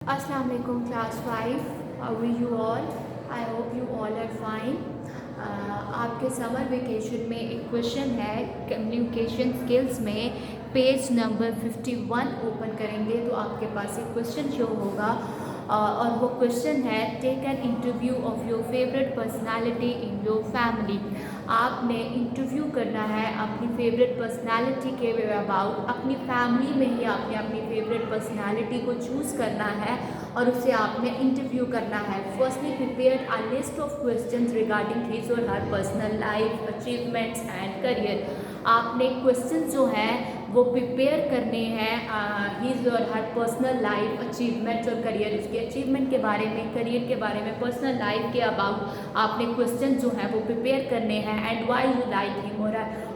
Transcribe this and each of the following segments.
Assalamu alaikum class 5. How are you all? I hope you all are fine. आपके summer vacation में एक question है communication skills में page number 51 open करेंगे तो आपके पास एक क्वेश्चन शो होगा और वो क्वेश्चन है take an interview of your favourite personality in your family. आपने इंटरव्यू करना है अपनी फेवरेट पर्सनालिटी के अबाउट। अपनी फैमिली में ही आपने अपनी फेवरेट पर्सनालिटी को चूज़ करना है और उसे आपने इंटरव्यू करना है। Firstly prepare a list of questions regarding his और her personal life achievements and career. आपने क्वेश्चन जो हैं वो प्रिपेयर करने हैं हिज और हर पर्सनल लाइफ अचीवमेंट्स और करियर, उसके अचीवमेंट के बारे में, करियर के बारे में, पर्सनल लाइफ के अबाउट आपने क्वेश्चन जो हैं वो प्रिपेयर करने हैं। And why you like him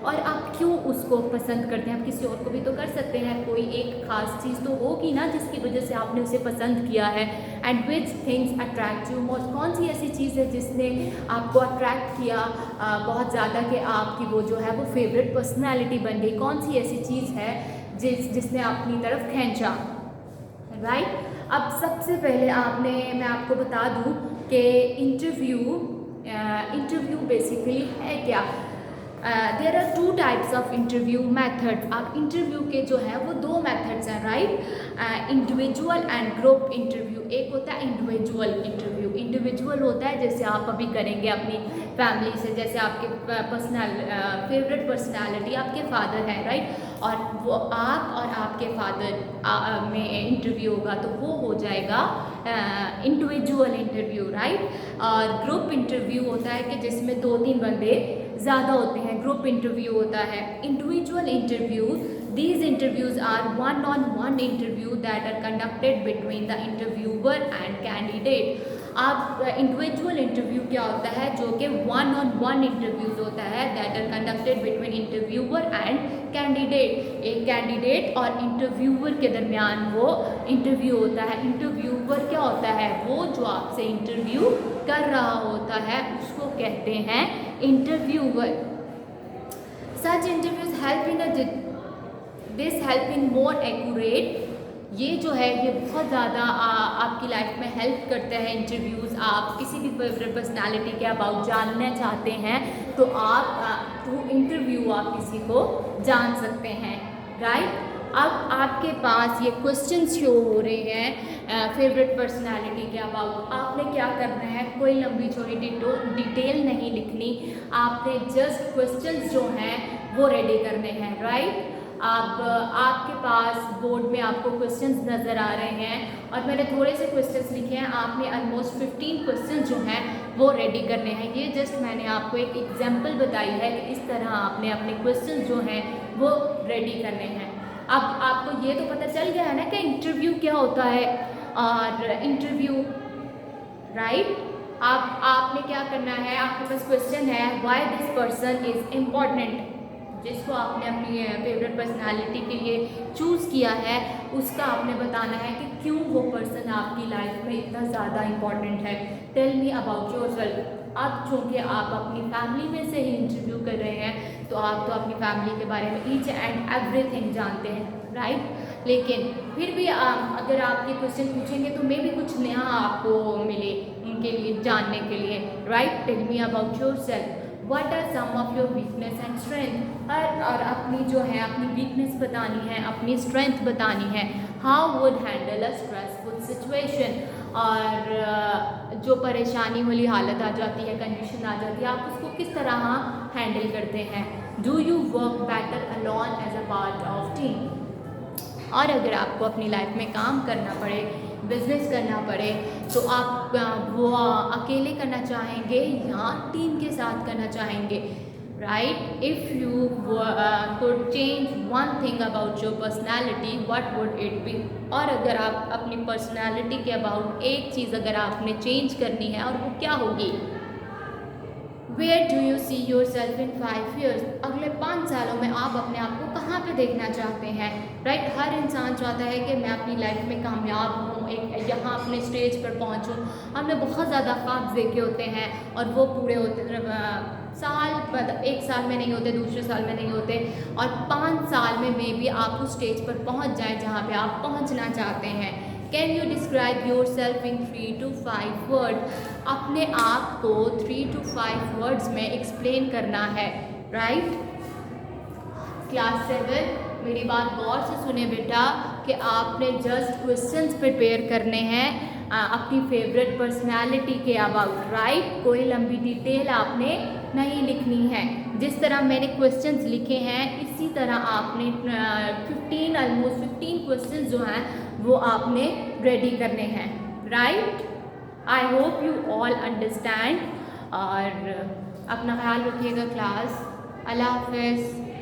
और आप क्यों उसको पसंद करते हैं। आप किसी और को भी तो कर सकते हैं, कोई एक ख़ास चीज़ तो होगी ना जिसकी वजह से आपने उसे पसंद किया है। And which things attract you most, कौन सी ऐसी चीज़ है जिसने आपको अट्रैक्ट किया बहुत ज़्यादा कि आपकी वो जो है वो फेवरेट पर्सनैलिटी बन गई। कौन सी ऐसी चीज़ है जिसने अपनी तरफ खींचा, राइट। अब सबसे पहले मैं आपको बता दूं कि इंटरव्यू बेसिकली है क्या। There are two types of interview methods. आप इंटरव्यू के जो है वो दो मेथड्स हैं, right. Individual and group interview. एक होता है इंडिविजुअल इंटरव्यू। इंडिविजुअल होता है जैसे आप अभी करेंगे अपनी फैमिली से, जैसे आपके फेवरेट पर्सनालिटी आपके फादर हैं, राइट, और वो आप और आपके फादर में इंटरव्यू होगा तो वो हो जाएगा इंडिविजुअल इंटरव्यू, राइट। और ग्रुप इंटरव्यू होता है कि जिसमें 2-3 बंदे ज़्यादा होते हैं, ग्रुप इंटरव्यू होता है। Individual interview, these interviews are one-on-one interview that are conducted between the interviewer and candidate। आप इंडिविजुअल इंटरव्यू क्या होता है, जो कि one-on-one इंटरव्यूज होता है that are conducted between interviewer and candidate। एक कैंडिडेट और इंटरव्यूअर के दरमियान वो इंटरव्यू होता है। इंटरव्यूअर क्या होता है, वो जो आपसे इंटरव्यू कर रहा होता है उसको कहते हैं interviewer. Such interviews help in more accurate. ये जो है ये बहुत ज़्यादा आपकी लाइफ में हेल्प करते हैं इंटरव्यूज़। आप किसी भी फेवरेट पर्सनालिटी के अबाउट जानना चाहते हैं तो आप थ्रू इंटरव्यू आप किसी को जान सकते हैं, राइट। अब आपके पास ये क्वेश्चंस शो हो रहे हैं फेवरेट पर्सनालिटी के अबाउट। आपने क्या करना है, कोई लंबी चौड़ी डिटेल नहीं लिखनी, आपने जस्ट क्वेश्चंस जो हैं वो रेडी करने हैं, राइट। अब आपके पास बोर्ड में आपको क्वेश्चंस नज़र आ रहे हैं और मैंने थोड़े से क्वेश्चंस लिखे हैं। आपने ऑलमोस्ट 15 क्वेश्चंस जो हैं वो रेडी करने हैं। ये जस्ट मैंने आपको एक एग्जांपल बताई है कि इस तरह आपने अपने क्वेश्चंस जो हैं वो रेडी करने हैं। अब आपको ये तो पता चल गया है ना कि इंटरव्यू क्या होता है और इंटरव्यू, राइट। अब आपने क्या करना है, आपके पास क्वेश्चन है why this person is important. जिसको आपने अपनी फेवरेट पर्सनालिटी के लिए चूज़ किया है उसका आपने बताना है कि क्यों वो पर्सन आपकी लाइफ में इतना ज़्यादा इम्पॉर्टेंट है। Tell me about yourself. अब चूँकि आप अपनी फैमिली में से ही इंटरव्यू कर रहे हैं तो आप तो अपनी फैमिली के बारे में ईच एंड एवरीथिंग जानते हैं, राइट। लेकिन फिर भी अगर आप ये क्वेश्चन पूछेंगे तो मे भी कुछ नया आपको मिले उनके लिए जानने के लिए, right. Tell me about yourself, what are some of your weakness and strength. और अपनी जो है अपनी वीकनेस बतानी है, अपनी स्ट्रेंथ बतानी है। How would handle a stressful situation. और जो परेशानी वाली हालत आ जाती है, कंडीशन आ जाती है, आप उसको किस तरह हैंडल करते हैं। Do you work better alone as a part of team. और अगर आपको अपनी लाइफ में काम करना पड़े, बिजनेस करना पड़े तो आप वो अकेले करना चाहेंगे या टीम के साथ करना चाहेंगे, right. If you could change one thing about your personality what would it be. और अगर आप अपनी पर्सनैलिटी के अबाउट एक चीज़ अगर आपने चेंज करनी है और वो क्या होगी। Where do you see yourself in 5 years। अगले 5 सालों में आप अपने आप को कहाँ पे देखना चाहते हैं, राइट। हर इंसान चाहता है कि मैं अपनी लाइफ में कामयाब हूँ, एक यहाँ अपने स्टेज पर पहुँचूँ। हमने बहुत ज़्यादा ख्वाब देखे होते हैं और वो पूरे होते एक साल में नहीं होते, दूसरे साल में नहीं होते, और 5 साल में भी आप उस स्टेज पर पहुँच जाएँ जहाँ पे आप पहुँचना चाहते हैं। Can you describe your self in 3 to 5 word. अपने आप को 3 to 5 वर्ड्स में एक्सप्लेन करना है, राइट। क्लास 7 मेरी बात गौर से सुने बेटा कि आपने जस्ट क्वेश्चंस प्रिपेयर करने हैं अपनी फेवरेट पर्सनालिटी के अबाउट, राइट। कोई लंबी डिटेल आपने नहीं लिखनी है। जिस तरह मैंने क्वेश्चंस लिखे हैं इसी तरह आपने 15 क्वेश्चंस जो हैं वो आपने रेडी करने हैं, right. I hope you all understand. और अपना ख्याल रखिएगा क्लास। अल्लाह हाफ़िज़।